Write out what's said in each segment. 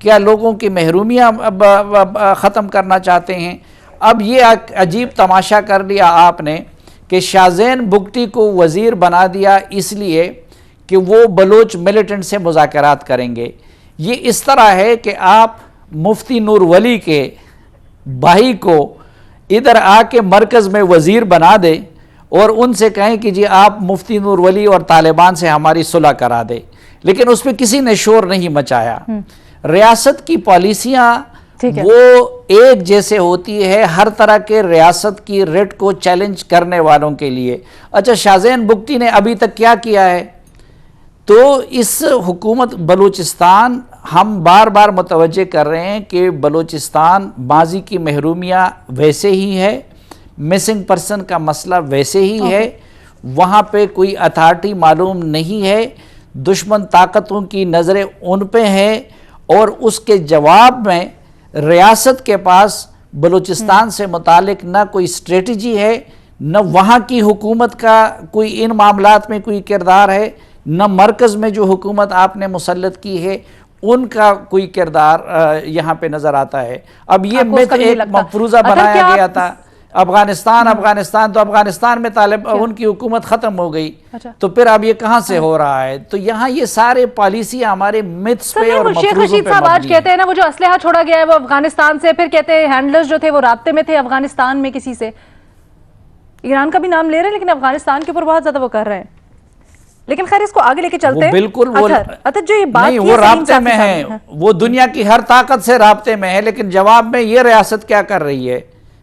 کیا لوگوں کی محرومیاں ختم کرنا چاہتے ہیں؟ اب یہ عجیب تماشا کر لیا آپ نے کہ شاہزین بگٹی کو وزیر بنا دیا اس لیے کہ وہ بلوچ ملیٹنٹ سے مذاکرات کریں گے۔ یہ اس طرح ہے کہ آپ مفتی نور ولی کے بھائی کو ادھر آ کے مرکز میں وزیر بنا دیں اور ان سے کہیں کہ جی آپ مفتی نور ولی اور طالبان سے ہماری صلح کرا دیں، لیکن اس پہ کسی نے شور نہیں مچایا۔ ریاست کی پالیسیاں وہ ایک جیسے ہوتی ہے ہر طرح کے ریاست کی ریٹ کو چیلنج کرنے والوں کے لیے۔ اچھا، شاہزین بگٹی نے ابھی تک کیا کیا ہے؟ تو اس حکومت بلوچستان، ہم بار بار متوجہ کر رہے ہیں کہ بلوچستان ماضی کی محرومیاں ویسے ہی ہے، مسنگ پرسن کا مسئلہ ویسے ہی ہے، وہاں پہ کوئی اتھارٹی معلوم نہیں ہے، دشمن طاقتوں کی نظریں ان پہ ہیں، اور اس کے جواب میں ریاست کے پاس بلوچستان سے متعلق نہ کوئی اسٹریٹجی ہے، نہ وہاں کی حکومت کا کوئی ان معاملات میں کوئی کردار ہے، نہ مرکز میں جو حکومت آپ نے مسلط کی ہے ان کا کوئی کردار یہاں پہ نظر آتا ہے۔ اب یہ میتھ ایک مفروضہ بنایا گیا تھا افغانستان تو افغانستان میں ان کی حکومت ختم ہو گئی، تو پھر اب یہ کہاں سے ہو رہا ہے؟ تو یہاں یہ سارے پالیسیاں ہمارے میتھس پہ اور شیخ رشید صاحب آج کہتے ہیں نا وہ جو اسلحہ چھوڑا گیا ہے وہ افغانستان سے، پھر کہتے ہیں ہینڈلرز جو تھے وہ رابطے میں تھے افغانستان میں کسی سے، ایران کا بھی نام لے رہے ہیں لیکن افغانستان کے اوپر بہت زیادہ وہ کر رہے ہیں۔ لیکن خیر اس کو آگے لے کے چلتے ہیں۔ بالکل اطہر جو یہ بات نہیں، وہ رابطے میں ہیں، وہ دنیا کی ہر طاقت سے رابطے میں ہے، لیکن جواب میں یہ ریاست کیا کر رہی ہے؟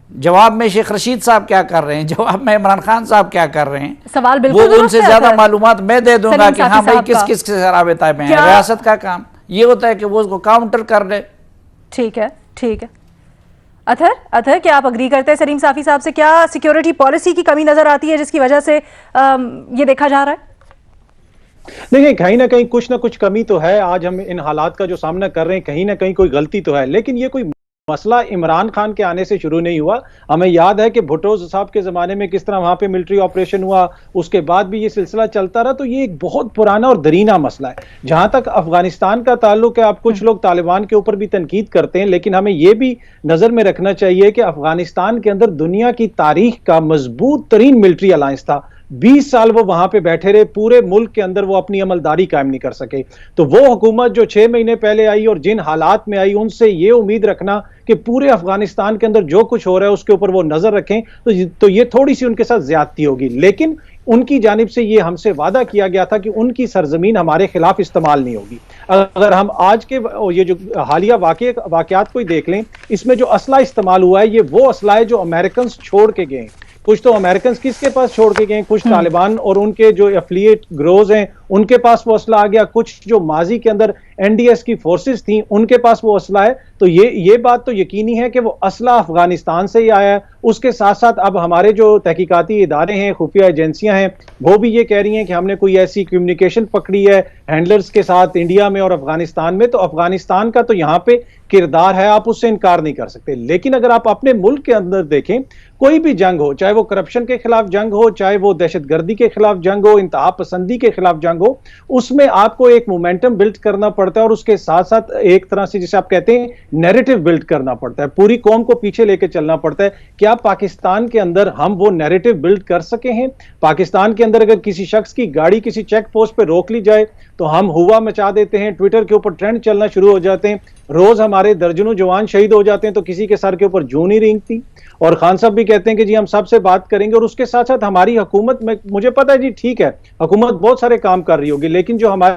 جواب میں شیخ رشید صاحب کیا کر رہے ہیں؟ جواب میں عمران خان صاحب کیا کر رہے ہیں؟ سوال بالکل وہ ان سے زیادہ معلومات میں دے دوں گا کہ ہاں بھائی کس کس سے رابطہ میں ہے۔ ریاست کا کام یہ ہوتا ہے کہ وہ اس کو کاؤنٹر کر لے۔ ٹھیک ہے، ٹھیک ہے۔ اطہر کیا آپ اگری کرتے ہیں سلیم صافی صاحب سے؟ کیا سیکیورٹی پالیسی کی کمی نظر آتی ہے جس کی وجہ سے یہ دیکھا جا رہا ہے؟ دیکھیں، کہیں نہ کہیں کچھ نہ کچھ کمی تو ہے۔ آج ہم ان حالات کا جو سامنا کر رہے ہیں کہیں نہ کہیں کوئی غلطی تو ہے، لیکن یہ کوئی مسئلہ عمران خان کے آنے سے شروع نہیں ہوا۔ ہمیں یاد ہے کہ بھٹو صاحب کے زمانے میں کس طرح وہاں پہ ملٹری آپریشن ہوا، اس کے بعد بھی یہ سلسلہ چلتا رہا، تو یہ ایک بہت پرانا اور درینہ مسئلہ ہے۔ جہاں تک افغانستان کا تعلق ہے، آپ کچھ لوگ طالبان کے اوپر بھی تنقید کرتے ہیں، لیکن ہمیں یہ بھی نظر میں رکھنا چاہیے کہ افغانستان کے اندر دنیا کی تاریخ کا مضبوط ترین ملٹری الائنس تھا۔ 20 سال وہ وہاں پہ بیٹھے رہے، پورے ملک کے اندر وہ اپنی عملداری قائم نہیں کر سکے۔ تو وہ حکومت جو 6 مہینے پہلے آئی اور جن حالات میں آئی، ان سے یہ امید رکھنا کہ پورے افغانستان کے اندر جو کچھ ہو رہا ہے اس کے اوپر وہ نظر رکھیں، تو یہ تھوڑی سی ان کے ساتھ زیادتی ہوگی۔ لیکن ان کی جانب سے یہ ہم سے وعدہ کیا گیا تھا کہ ان کی سرزمین ہمارے خلاف استعمال نہیں ہوگی۔ اگر ہم آج کے یہ جو حالیہ واقعات کو ہی دیکھ لیں، اس میں جو اسلحہ استعمال ہوا ہے یہ وہ اسلحہ ہے جو امریکنز چھوڑ کے گئے ہیں۔ کچھ تو امریکنز کس کے پاس چھوڑ کے گئے، کچھ طالبان اور ان کے جو ایفلیٹ گروز ہیں ان کے پاس وہ اسلحہ آ گیا، کچھ جو ماضی کے اندر این ڈی ایس کی فورسز تھیں ان کے پاس وہ اسلحہ ہے۔ تو یہ بات تو یقینی ہے کہ وہ اسلحہ افغانستان سے ہی آیا ہے۔ اس کے ساتھ ساتھ اب ہمارے جو تحقیقاتی ادارے ہیں، خفیہ ایجنسیاں ہیں، وہ بھی یہ کہہ رہی ہیں کہ ہم نے کوئی ایسی کمیونیکیشن پکڑی ہے ہینڈلرز کے ساتھ انڈیا میں اور افغانستان میں۔ تو افغانستان کا تو یہاں پہ کردار ہے، آپ اس سے انکار نہیں کر سکتے۔ لیکن اگر آپ اپنے ملک کے اندر دیکھیں، کوئی بھی جنگ ہو، چاہے وہ کرپشن کے خلاف جنگ ہو، چاہے وہ دہشت گردی کے خلاف جنگ ہو، انتہا پسندی کے خلاف جنگ ہو، اس میں آپ کو ایک مومنٹم بلڈ کرنا پڑتا ہے، اور اس کے ساتھ ساتھ ایک طرح سے جسے آپ کہتے ہیں نیریٹو بلڈ کرنا پڑتا ہے، پوری قوم کو پیچھے لے کے چلنا پڑتا ہے۔ کیا پاکستان کے اندر ہم وہ نیریٹو بلڈ کر سکے ہیں؟ پاکستان کے اندر اگر کسی شخص کی گاڑی کسی چیک پوسٹ پہ روک لی جائے تو ہم ہوا مچا دیتے ہیں، ٹویٹر کے اوپر ٹرینڈ چلنا شروع ہو جاتے ہیں، روز ہمارے درجنوں جوان شہید ہو جاتے ہیں، تو کسی کے سر کے اوپر جوں نہیں رینگتی۔ اور خان صاحب بھی کہتے ہیں کہ جی ہم سب سے بات کریں گے، اور اس کے ساتھ ساتھ ہماری حکومت میں مجھے پتا ہے جی ٹھیک ہے حکومت بہت سارے کام کر رہی ہوگی، لیکن جو ہمارے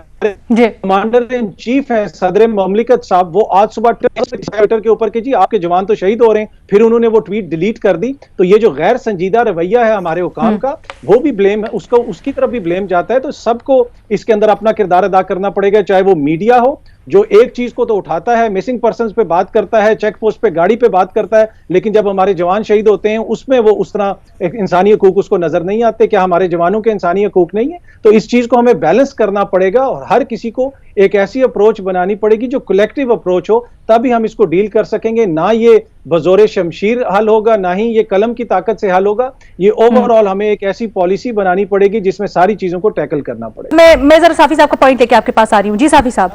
کمانڈر ان چیف ہیں صدر مملکت صاحب، وہ آج صبح ٹویٹر کے اوپر کہ جی آپ کے جوان تو شہید ہو رہے ہیں، پھر انہوں نے وہ ٹویٹ ڈیلیٹ کر دی۔ تو یہ جو غیر سنجیدہ رویہ ہے ہمارے حکام کا، وہ بھی بلیم ہے، اس کی طرف بھی بلیم جاتا ہے۔ تو سب کو اس کے اندر اپنا کردار ادا کرنا پڑے گا، چاہے وہ میڈیا ہو جو ایک چیز کو تو اٹھاتا ہے، مسنگ پرسنز پہ بات کرتا ہے، چیک پوسٹ پہ گاڑی پہ بات کرتا ہے، لیکن جب ہمارے جوان شہید ہوتے ہیں اس میں وہ اس طرح انسانی حقوق اس کو نظر نہیں آتے۔ کیا ہمارے جوانوں کے انسانی حقوق نہیں ہیں؟ تو اس چیز کو ہمیں بیلنس کرنا پڑے گا، اور ہر کسی کو ایک ایسی اپروچ بنانی پڑے گی جو کلیکٹیو اپروچ ہو, تبھی ہم اس کو ڈیل کر سکیں گے. نہ یہ بزور شمشیر حل ہوگا, نہ ہی یہ قلم کی طاقت سے حل ہوگا. یہ اوور آل ہمیں ایک ایسی پالیسی بنانی پڑے گی جس میں ساری چیزوں کو ٹیکل کرنا پڑے. میں ذرا صافی صاحب کا پوائنٹ لے کے آپ کے پاس آ رہی ہوں. جی صافی صاحب.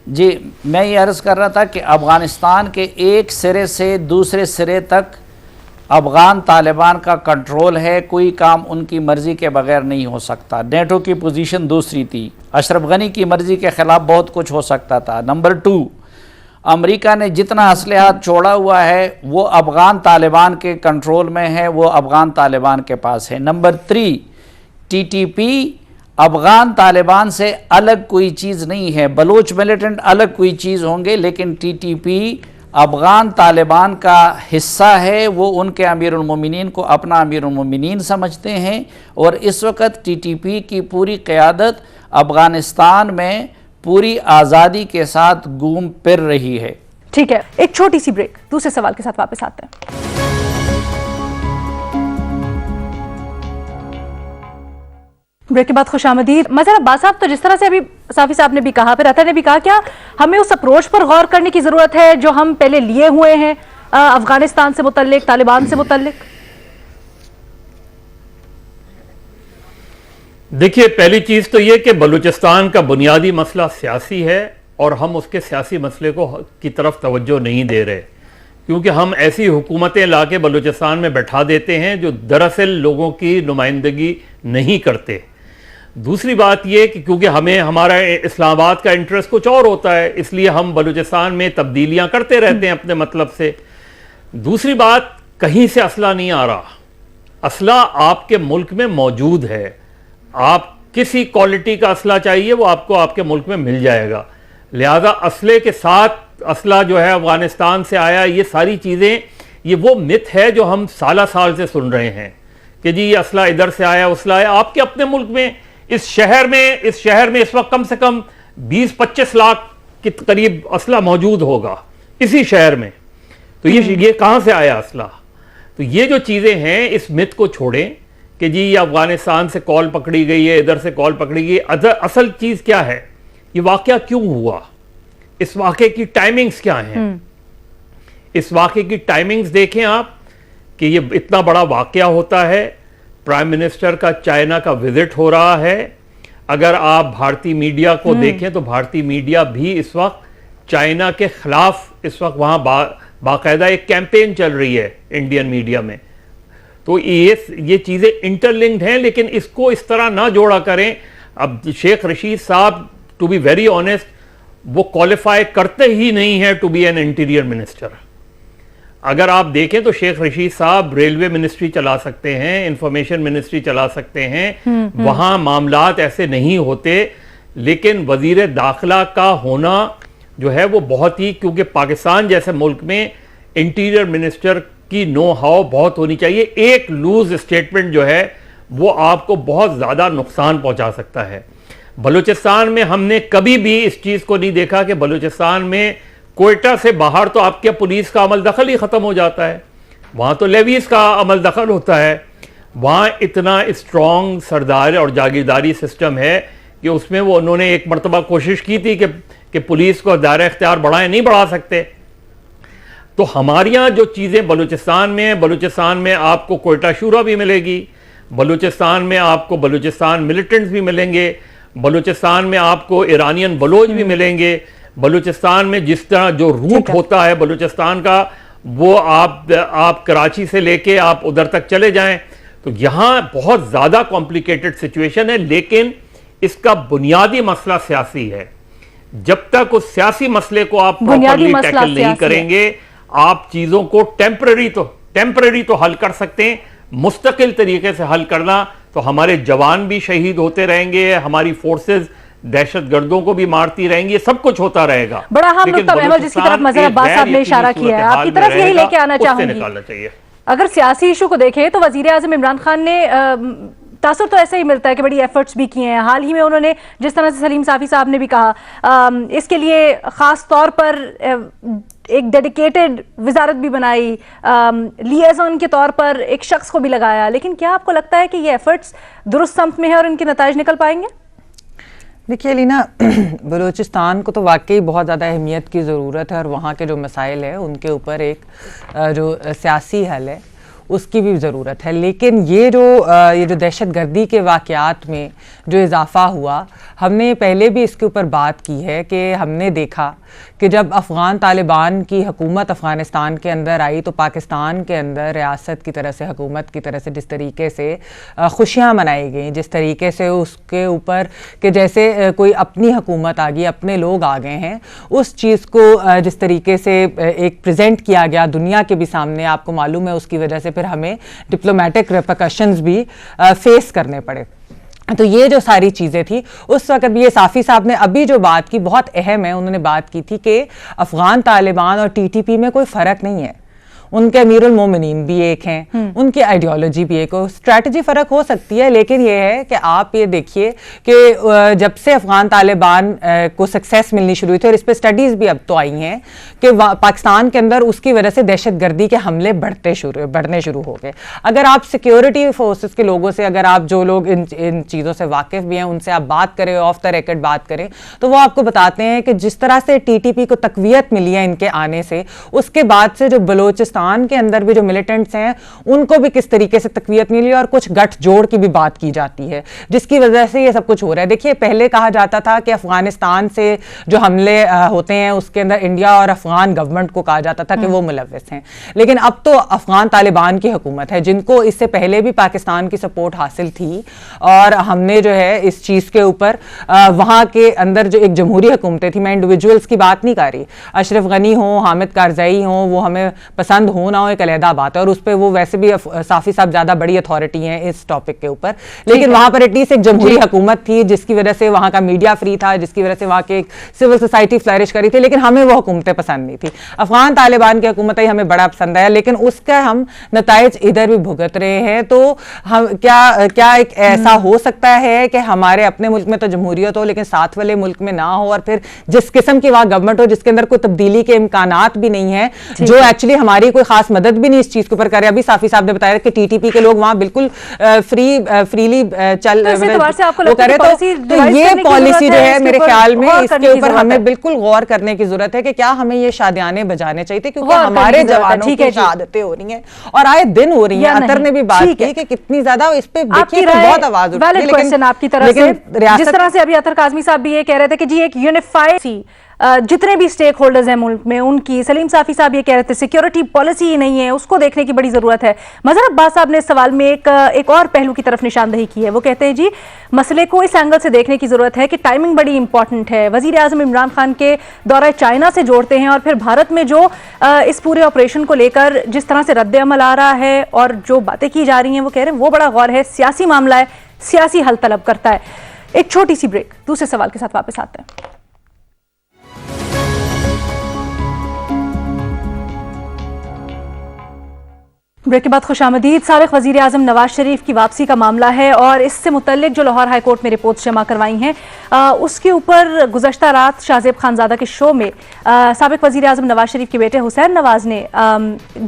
جی میں یہ عرض کر رہا تھا کہ افغانستان کے ایک سرے سے دوسرے سرے تک افغان طالبان کا کنٹرول ہے, کوئی کام ان کی مرضی کے بغیر نہیں ہو سکتا. نیٹو کی پوزیشن دوسری تھی, اشرف غنی کی مرضی کے خلاف بہت کچھ ہو سکتا تھا. نمبر 2, امریکہ نے جتنا اسلحہ چھوڑا ہوا ہے وہ افغان طالبان کے کنٹرول میں ہے, وہ افغان طالبان کے پاس ہے. Number 3, T T P Afghan Taliban سے الگ کوئی چیز نہیں ہے. بلوچ ملیٹنٹ الگ کوئی چیز ہوں گے, لیکن T T P Afghan Taliban کا حصہ ہے. وہ ان کے امیر المومنین کو اپنا امیر المومنین سمجھتے ہیں, اور اس وقت ٹی ٹی پی کی پوری قیادت افغانستان میں پوری آزادی کے ساتھ گھوم پھر رہی ہے. ٹھیک ہے, ایک چھوٹی سی بریک, دوسرے سوال کے ساتھ واپس آتے ہیں. بریک کے بعد خوش آمدید. مظہر عباس صاحب, تو جس طرح سے ابھی صافی صاحب نے بھی کہا, پھر عطا نے بھی کہا, کیا ہمیں اس اپروچ پر غور کرنے کی ضرورت ہے جو ہم پہلے لیے ہوئے ہیں افغانستان سے متعلق, طالبان سے متعلق؟ دیکھیے, پہلی چیز تو یہ کہ بلوچستان کا بنیادی مسئلہ سیاسی ہے, اور ہم اس کے سیاسی مسئلے کی طرف توجہ نہیں دے رہے, کیونکہ ہم ایسی حکومتیں لا کے بلوچستان میں بیٹھا دیتے ہیں جو دراصل لوگوں کی نمائندگی نہیں کرتے. دوسری بات یہ کہ کیونکہ ہمیں ہمارا اسلام آباد کا انٹرسٹ کچھ اور ہوتا ہے, اس لیے ہم بلوچستان میں تبدیلیاں کرتے رہتے ہیں اپنے مطلب سے. دوسری بات, کہیں سے اسلحہ نہیں آ رہا, اسلحہ آپ کے ملک میں موجود ہے. آپ کسی کوالٹی کا اسلحہ چاہیے وہ آپ کو آپ کے ملک میں مل جائے گا. لہذا اسلحے کے ساتھ اسلحہ جو ہے افغانستان سے آیا, یہ ساری چیزیں, یہ وہ مت ہے جو ہم سالہ سال سے سن رہے ہیں کہ جی یہ اسلحہ ادھر سے آیا, اسلحہ آیا. آپ کے اپنے ملک میں اس شہر میں اس وقت کم سے کم 20-25 لاکھ کے قریب اسلحہ موجود ہوگا اسی شہر میں. تو یہ کہاں سے آیا اسلحہ؟ تو یہ جو چیزیں ہیں اس مت کو چھوڑیں کہ جی یہ افغانستان سے کال پکڑی گئی ہے, ادھر سے کال پکڑی گئی. اصل چیز کیا ہے, یہ واقعہ کیوں ہوا, اس واقعے کی ٹائمنگز کیا ہیں. اس واقعے کی ٹائمنگز دیکھیں آپ کہ یہ اتنا بڑا واقعہ ہوتا ہے, پرائم منسٹر کا چائنا کا وزٹ ہو رہا ہے. اگر آپ بھارتی میڈیا کو دیکھیں تو بھارتی میڈیا بھی اس وقت چائنا کے خلاف اس وقت وہاں باقاعدہ ایک کیمپین چل رہی ہے انڈین میڈیا میں. تو یہ چیزیں انٹرلنکڈ ہیں, لیکن اس کو اس طرح نہ جوڑا کریں. اب شیخ رشید صاحب, ٹو بی ویری آنیسٹ, وہ کوالیفائی کرتے ہی نہیں ہے to be an interior minister. اگر آپ دیکھیں تو شیخ رشید صاحب ریلوے منسٹری چلا سکتے ہیں, انفارمیشن منسٹری چلا سکتے ہیں, وہاں معاملات ایسے نہیں ہوتے. لیکن وزیر داخلہ کا ہونا جو ہے وہ بہت ہی, کیونکہ پاکستان جیسے ملک میں انٹیریئر منسٹر کی نو ہاؤ بہت ہونی چاہیے. ایک لوز اسٹیٹمنٹ جو ہے وہ آپ کو بہت زیادہ نقصان پہنچا سکتا ہے. بلوچستان میں ہم نے کبھی بھی اس چیز کو نہیں دیکھا کہ بلوچستان میں کوئٹہ سے باہر تو آپ کے پولیس کا عمل دخل ہی ختم ہو جاتا ہے, وہاں تو لیویز کا عمل دخل ہوتا ہے. وہاں اتنا اسٹرانگ سردار اور جاگیرداری سسٹم ہے کہ اس میں وہ انہوں نے ایک مرتبہ کوشش کی تھی کہ پولیس کو دائرہ اختیار بڑھائیں, نہیں بڑھا سکتے. تو ہمارے یہاں جو چیزیں بلوچستان میں ہیں, بلوچستان میں آپ کو کوئٹہ شورا بھی ملے گی, بلوچستان میں آپ کو بلوچستان ملیٹنٹس بھی ملیں گے, بلوچستان میں آپ کو ایرانین بلوچ بھی ملیں گے. بلوچستان میں جس طرح جو روٹ ہوتا ہے بلوچستان کا, وہ آپ کراچی سے لے کے آپ ادھر تک چلے جائیں تو یہاں بہت زیادہ کمپلیکیٹڈ سچویشن ہے. لیکن اس کا بنیادی مسئلہ سیاسی ہے. جب تک اس سیاسی مسئلے کو آپ پراپرلی ٹیکل نہیں کریں گے, آپ چیزوں کو ٹیمپرری تو حل کر سکتے ہیں, مستقل طریقے سے حل کرنا تو ہمارے جوان بھی شہید ہوتے رہیں گے, ہماری فورسز دہشت گردوں کو بھی مارتی رہیں گی, یہ سب کچھ ہوتا رہے گا. بڑا اہم نقطہ محور جس کی طرف مظہر عباس صاحب نے اشارہ کیا ہے, آپ کی طرف یہی لے کے آنا چاہوں گی. اگر سیاسی ایشو کو دیکھیں تو وزیر اعظم عمران خان نے تاثر تو ایسا ہی ملتا ہے کہ بڑی ایفرٹس بھی کیے ہیں. حال ہی میں انہوں نے جس طرح سے سلیم صافی صاحب نے بھی کہا, اس کے لیے خاص طور پر ایک ڈیڈیکیٹڈ وزارت بھی بنائی, لیزون کے طور پر ایک شخص کو بھی لگایا. لیکن کیا آپ کو لگتا ہے کہ یہ ایفرٹس درست سمت میں ہے اور ان کے نتائج نکل پائیں گے؟ دیکھیے لینا، بلوچستان کو تو واقعی بہت زیادہ اہمیت کی ضرورت ہے اور وہاں کے جو مسائل ہیں ان کے اوپر ایک جو سیاسی حل ہے اس کی بھی ضرورت ہے. لیکن یہ جو دہشت گردی کے واقعات میں جو اضافہ ہوا، ہم نے پہلے بھی اس کے اوپر بات کی ہے کہ ہم نے دیکھا کہ جب افغان طالبان کی حکومت افغانستان کے اندر آئی تو پاکستان کے اندر ریاست کی طرح سے، حکومت کی طرح سے جس طریقے سے خوشیاں منائی گئیں، جس طریقے سے اس کے اوپر کہ جیسے کوئی اپنی حکومت آ گئی، اپنے لوگ آ گئے ہیں، اس چیز کو جس طریقے سے ایک پریزنٹ کیا گیا دنیا کے بھی سامنے، آپ کو معلوم ہے اس کی وجہ سے پھر ہمیں ڈپلومیٹک ریپرکشنز بھی فیس کرنے پڑے. تو یہ جو ساری چیزیں تھی اس وقت بھی، یہ صافی صاحب نے ابھی جو بات کی بہت اہم ہے، انہوں نے بات کی تھی کہ افغان طالبان اور ٹی ٹی پی میں کوئی فرق نہیں ہے، ان کے امیر المومنین بھی ایک ہیں، ان کی آئیڈیالوجی بھی ایک ہو، اسٹریٹجی فرق ہو سکتی ہے، لیکن یہ ہے کہ آپ یہ دیکھیے کہ جب سے افغان طالبان کو سکسیس ملنی شروع ہوئی تھی، اور اس پہ سٹڈیز بھی اب تو آئی ہیں کہ پاکستان کے اندر اس کی وجہ سے دہشت گردی کے حملے بڑھنے شروع ہو گئے. اگر آپ سیکیورٹی فورسز کے لوگوں سے، اگر آپ جو لوگ ان چیزوں سے واقف بھی ہیں ان سے آپ بات کریں، آف دا ریکارڈ بات کریں، تو وہ آپ کو بتاتے ہیں کہ جس طرح سے ٹی ٹی پی کو تقویت ملی ہے ان کے آنے سے، اس کے بعد سے جو بلوچستان کے اندر بھی جو ملیٹنٹس ہیں ان کو بھی کس طریقے سے تقویت ملی اور کچھ گٹھ جوڑ کی بھی بات کی جاتی ہے، جس کی وجہ سے یہ سب کچھ ہو رہا ہے. دیکھیے پہلے کہا جاتا تھا کہ افغانستان سے جو حملے ہوتے ہیں اس کے اندر انڈیا اور افغان گورنمنٹ کو کہا جاتا تھا کہ وہ ملوث ہیں، لیکن اب تو افغان طالبان کی حکومت ہے جن کو اس سے پہلے بھی پاکستان کی سپورٹ حاصل تھی، اور ہم نے جو ہے اس چیز کے اوپر وہاں کے اندر جو ایک جمہوری حکومتیں تھیں، میں انڈیویجولز کی بات نہیں کر رہی، اشرف غنی ہوں، حامد کارزئی ہوں، وہ ہمیں پسند ہو نہ ہو ایک علیحدہ بات ہے، اور اس پہ وہ ویسے بھی صافی صاحب زیادہ بڑی اتھارٹی ہیں اس ٹاپک کے اوپر، لیکن وہاں پر ایٹ لیسٹ ایک جمہوری حکومت تھی جس کی وجہ سے وہاں کا میڈیا فری تھا، جس کی وجہ سے وہاں کی ایک سول سوسائٹی فلرش کری تھی، لیکن ہمیں وہ حکومتیں پسند نہیں تھی. افغان طالبان کی حکومت ہمیں بڑا پسند ہے، لیکن اس کا ہم نتائج ادھر بھی بھگت رہے ہیں. تو ہم کیا ایک ایسا ہو سکتا ہے کہ ہمارے اپنے ملک میں تو جمہوریت ہو لیکن ساتھ والے ملک میں نہ ہو، اور پھر جس قسم کی وہاں گورنمنٹ ہو جس کے اندر کوئی تبدیلی کے امکانات بھی نہیں ہیں، جو ایکچولی ہماری کوئی خاص مدد بھی نہیں اس چیز کے اوپر کرے. ابھی صافی صاحب نے بتایا کہ ٹی ٹی پی کے لوگ وہاں بالکل فریلی چل وہ کرے، تو یہ پالیسی جو ہے میرے خیال میں اس کے اوپر ہمیں بالکل غور کرنے کی ضرورت ہے کہ کیا ہمیں یہ شادیانے بجانے چاہیے تھے، کیونکہ ہمارے جوانوں کی شہادتیں ہو رہی ہیں اور آئے دن ہو رہی ہیں. اطہر نے بھی بات کی کہ کتنی زیادہ اس پہ دیکھیے بہت آواز اٹھتی ہے، لیکن آپ کی طرف سے جس طرح سے ابھی اطہر کاظمی صاحب بھی یہ کہہ رہے تھے کہ جی ایک یونیفائڈ جتنے بھی سٹیک ہولڈرز ہیں ملک میں ان کی، سلیم صافی صاحب یہ کہہ رہے تھے سیکیورٹی پالیسی ہی نہیں ہے، اس کو دیکھنے کی بڑی ضرورت ہے. مظہر عباس صاحب نے اس سوال میں ایک اور پہلو کی طرف نشاندہی کی ہے. وہ کہتے ہیں جی مسئلے کو اس اینگل سے دیکھنے کی ضرورت ہے کہ ٹائمنگ بڑی امپورٹنٹ ہے. وزیر اعظم عمران خان کے دورہ چائنا سے جوڑتے ہیں اور پھر بھارت میں جو اس پورے آپریشن کو لے کر جس طرح سے رد عمل آ رہا ہے اور جو باتیں کی جا رہی ہیں، وہ کہہ رہے ہیں وہ بڑا غور ہے، سیاسی معاملہ ہے، سیاسی حل طلب کرتا ہے. ایک چھوٹی سی بریک، دوسرے سوال کے ساتھ واپس آتے ہیں. بریک کے بعد خوش آمدید. سابق وزیر اعظم نواز شریف کی واپسی کا معاملہ ہے اور اس سے متعلق جو لاہور ہائی کورٹ میں رپورٹس جمع کروائی ہیں اس کے اوپر گزشتہ رات شاہ زیب خانزادہ کے شو میں سابق وزیر اعظم نواز شریف کے بیٹے حسین نواز نے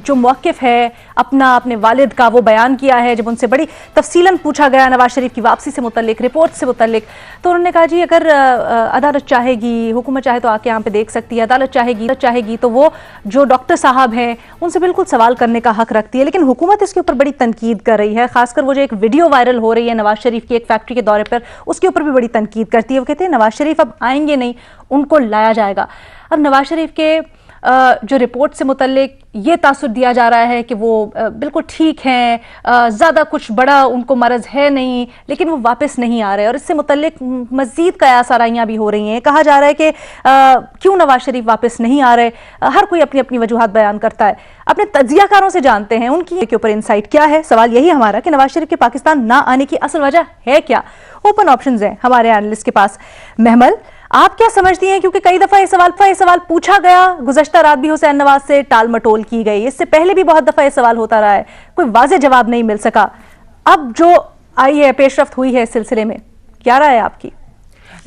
جو موقف ہے اپنے والد کا وہ بیان کیا ہے. جب ان سے بڑی تفصیلاً پوچھا گیا نواز شریف کی واپسی سے متعلق، رپورٹ سے متعلق، تو انہوں نے کہا جی اگر عدالت چاہے گی، حکومت چاہے تو آ کے یہاں پہ دیکھ سکتی ہے، عدالت چاہے گی تو وہ جو ڈاکٹر صاحب ہیں ان سے بالکل سوال کرنے کا حق رکھتی ہے. لیکن حکومت اس کے اوپر بڑی تنقید کر رہی ہے، خاص کر وہ جو ایک ویڈیو وائرل ہو رہی ہے نواز شریف کی ایک فیکٹری کے دورے پر، اس کے اوپر بھی بڑی تنقید کرتی ہے. وہ کہتے ہیں نواز شریف اب آئیں گے نہیں، ان کو لایا جائے گا. اب نواز شریف کے جو رپورٹ سے متعلق یہ تاثر دیا جا رہا ہے کہ وہ بالکل ٹھیک ہیں، زیادہ کچھ بڑا ان کو مرض ہے نہیں، لیکن وہ واپس نہیں آ رہے، اور اس سے متعلق مزید قیاس آرائیاں بھی ہو رہی ہیں. کہا جا رہا ہے کہ کیوں نواز شریف واپس نہیں آ رہے، ہر کوئی اپنی اپنی وجوہات بیان کرتا ہے. اپنے تجزیہ کاروں سے جانتے ہیں ان کی کے اوپر انسائٹ کیا ہے. سوال یہی ہمارا کہ نواز شریف کے پاکستان نہ آنے کی اصل وجہ ہے کیا. اوپن آپشنز ہیں ہمارے اینالسٹ کے پاس. محمل، آپ کیا سمجھتی ہیں؟ کیونکہ کئی دفعہ یہ سوال پوچھا گیا، گزشتہ رات بھی حسین نواز سے ٹال مٹول کی گئی، اس سے پہلے بھی بہت دفعہ یہ سوال ہوتا رہا ہے، کوئی واضح جواب نہیں مل سکا. اب جو آئی ہے، پیش رفت ہوئی ہے اس سلسلے میں، کیا رائے ہے آپ کی؟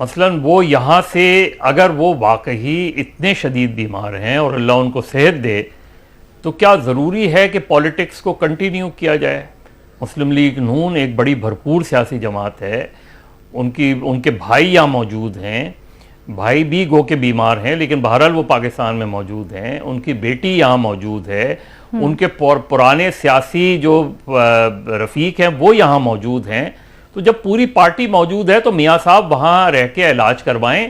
مثلاً وہ یہاں سے اگر وہ واقعی اتنے شدید بیمار ہیں اور اللہ ان کو صحت دے تو کیا ضروری ہے کہ پولیٹکس کو کنٹینیو کیا جائے؟ مسلم لیگ نون ایک بڑی بھرپور سیاسی جماعت ہے، ان کے بھائی یہاں موجود ہیں، بھائی بھی گو کے بیمار ہیں لیکن بہرحال وہ پاکستان میں موجود ہیں، ان کی بیٹی یہاں موجود ہے، ان کے پرانے سیاسی جو رفیق ہیں وہ یہاں موجود ہیں، تو جب پوری پارٹی موجود ہے تو میاں صاحب وہاں رہ کے علاج کروائیں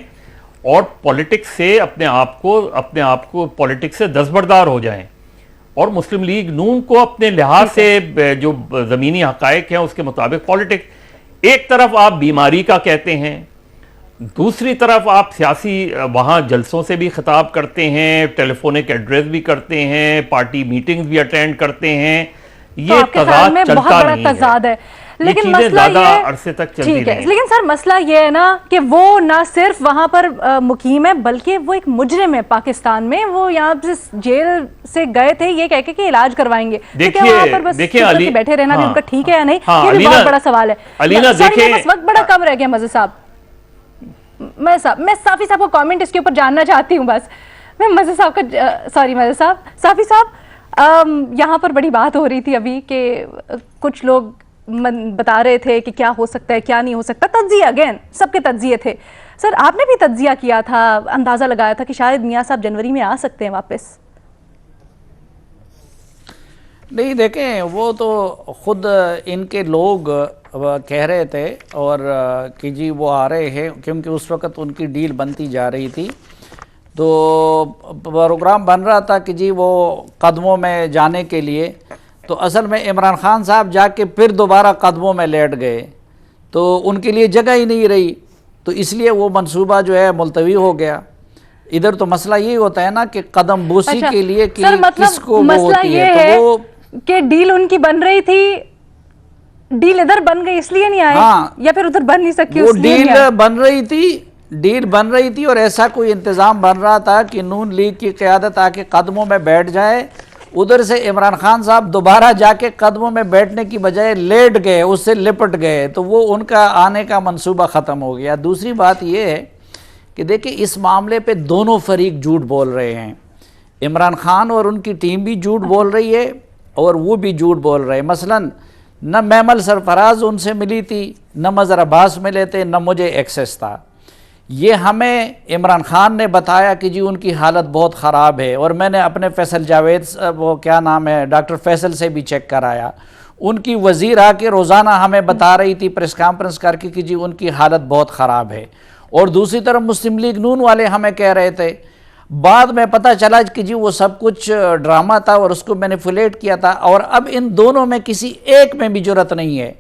اور پولیٹکس سے اپنے آپ کو پولیٹکس سے دستبردار ہو جائیں، اور مسلم لیگ نون کو اپنے لحاظ سے جو زمینی حقائق ہیں اس کے مطابق پولیٹکس، ایک طرف آپ بیماری کا کہتے ہیں، دوسری طرف آپ سیاسی وہاں جلسوں سے بھی خطاب کرتے ہیں، ٹیلی فونک ایڈریس بھی کرتے ہیں، پارٹی میٹنگز بھی اٹینڈ کرتے ہیں، یہ تضاد چلتا نہیں ہے، لیکن چیزیں زیادہ عرصے تک چلتی نہیں ہیں۔ لیکن سر مسئلہ یہ ہے نا کہ وہ نہ صرف وہاں پر مقیم ہے بلکہ وہ ایک مجرم ہے پاکستان میں، وہ یہاں سے جیل سے گئے تھے یہ کہہ کے کہ علاج کروائیں گے، دیکھیں علی بیٹھے رہنا بھی ان کا ٹھیک ہے یا نہیں، ہاں یہ بھی بہت بڑا سوال ہے۔ علینا دیکھیں بس وقت بڑا کم رہ گیا مزہ صاحب، میں صافی صاحب کو کامنٹ اس کے اوپر جاننا چاہتی ہوں، بس میں مزہ صاحب کا سوری مزہ صاحب صافی صاحب یہاں پر بڑی بات ہو رہی تھی ابھی کہ کچھ لوگ بتا رہے تھے کہ کیا ہو سکتا ہے کیا نہیں ہو سکتا، تجزیہ اگین سب کے تجزیے تھے، سر آپ نے بھی تجزیہ کیا تھا، اندازہ لگایا تھا کہ شاید میاں صاحب جنوری میں آ سکتے ہیں واپس؟ نہیں دیکھیں، وہ تو خود ان کے لوگ کہہ رہے تھے اور کہ جی وہ آ رہے ہیں، کیونکہ اس وقت ان کی ڈیل بنتی جا رہی تھی، تو پروگرام بن رہا تھا کہ جی وہ قدموں میں جانے کے لیے، تو اصل میں عمران خان صاحب جا کے پھر دوبارہ قدموں میں لیٹ گئے، تو ان کے لیے جگہ ہی نہیں رہی، تو اس لیے وہ منصوبہ جو ہے ملتوی ہو گیا۔ ادھر تو مسئلہ یہی ہوتا ہے نا کہ قدم بوسی کے لیے کس کو وہ ہوتی ہے، تو وہ کہ ڈیل ان کی بن رہی تھی، ڈیل ادھر بن گئی اس لیے نہیں آئے، یا پھر ادھر بن نہیں سکی وہ ڈیل بن رہی تھی اور ایسا کوئی انتظام بن رہا تھا کہ نون لیگ کی قیادت آ کے قدموں میں بیٹھ جائے، ادھر سے عمران خان صاحب دوبارہ جا کے قدموں میں بیٹھنے کی بجائے لیٹ گئے، اس سے لپٹ گئے، تو وہ ان کا آنے کا منصوبہ ختم ہو گیا۔ دوسری بات یہ ہے کہ دیکھیں اس معاملے پہ دونوں فریق جھوٹ بول رہے ہیں، عمران خان اور ان کی ٹیم بھی جھوٹ بول رہی ہے اور وہ بھی جھوٹ بول رہے ہیں۔ مثلاً نہ میمل سرفراز ان سے ملی تھی، نہ مظہر عباس ملے تھے، نہ مجھے ایکسیس تھا، یہ ہمیں عمران خان نے بتایا کہ جی ان کی حالت بہت خراب ہے، اور میں نے اپنے فیصل جاوید وہ کیا نام ہے ڈاکٹر فیصل سے بھی چیک کرایا، ان کی وزیر آ کے روزانہ ہمیں بتا رہی تھی پریس کانفرنس کر کے کہ جی ان کی حالت بہت خراب ہے، اور دوسری طرف مسلم لیگ نون والے ہمیں کہہ رہے تھے، بعد میں پتہ چلا کہ جی وہ سب کچھ ڈرامہ تھا اور اس کو مینیپولیٹ کیا تھا، اور اب ان دونوں میں کسی ایک میں بھی جرأت نہیں ہے،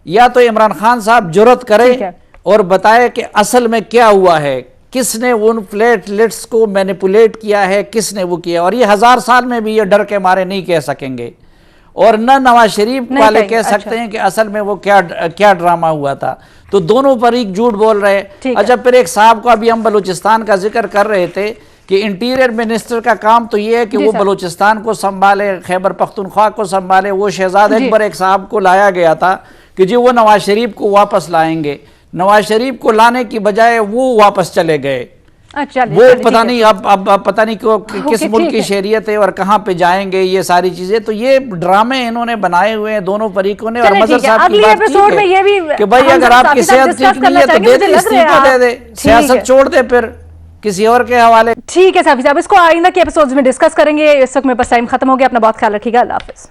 یا تو عمران خان صاحب جرأت کرے اور بتائے کہ اصل میں کیا ہوا ہے، کس نے ان پلیٹلیٹس کو مینیپولیٹ کیا ہے، کس نے وہ کیا، اور یہ 1000 سال میں بھی یہ ڈر کے مارے نہیں کہہ سکیں گے، اور نہ نواز شریف والے کہہ سکتے ہیں کہ اصل میں وہ کیا ڈرامہ ہوا تھا، تو دونوں فریق جھوٹ بول رہے۔ اچھا پھر ایک صاحب کو ابھی ہم بلوچستان کا ذکر کر رہے تھے کہ انٹیریئر منسٹر کا کام تو یہ ہے کہ وہ بلوچستان کو سنبھالے، خیبر پختونخوا کو سنبھالے، وہ شہزاد اکبر ایک صاحب کو لایا گیا تھا کہ جی وہ نواز شریف کو واپس لائیں گے، نواز شریف کو لانے کی بجائے وہ واپس چلے گئے، وہ پتہ نہیں اب پتہ نہیں کس ملک کی شہریت ہے اور کہاں پہ جائیں گے، یہ ساری چیزیں تو یہ ڈرامے انہوں نے بنائے ہوئے ہیں دونوں فریقوں نے۔ اور مظہر صاحب کی بات ٹھیک ہے کہ بھائی اگر آپ کی صحت ٹھیک نہیں ہے تو دے دے، استعفیٰ دے دے، سیاست چھوڑ دے پھر کسی اور کے حوالے۔ ٹھیک ہے صافی صاحب، اس کو آئندہ کے ایپیسوڈز میں ڈسکس کریں گے، اس وقت میرے پاس ٹائم ختم ہو گیا، اپنا بہت خیال رکھیے گا، اللہ حافظ۔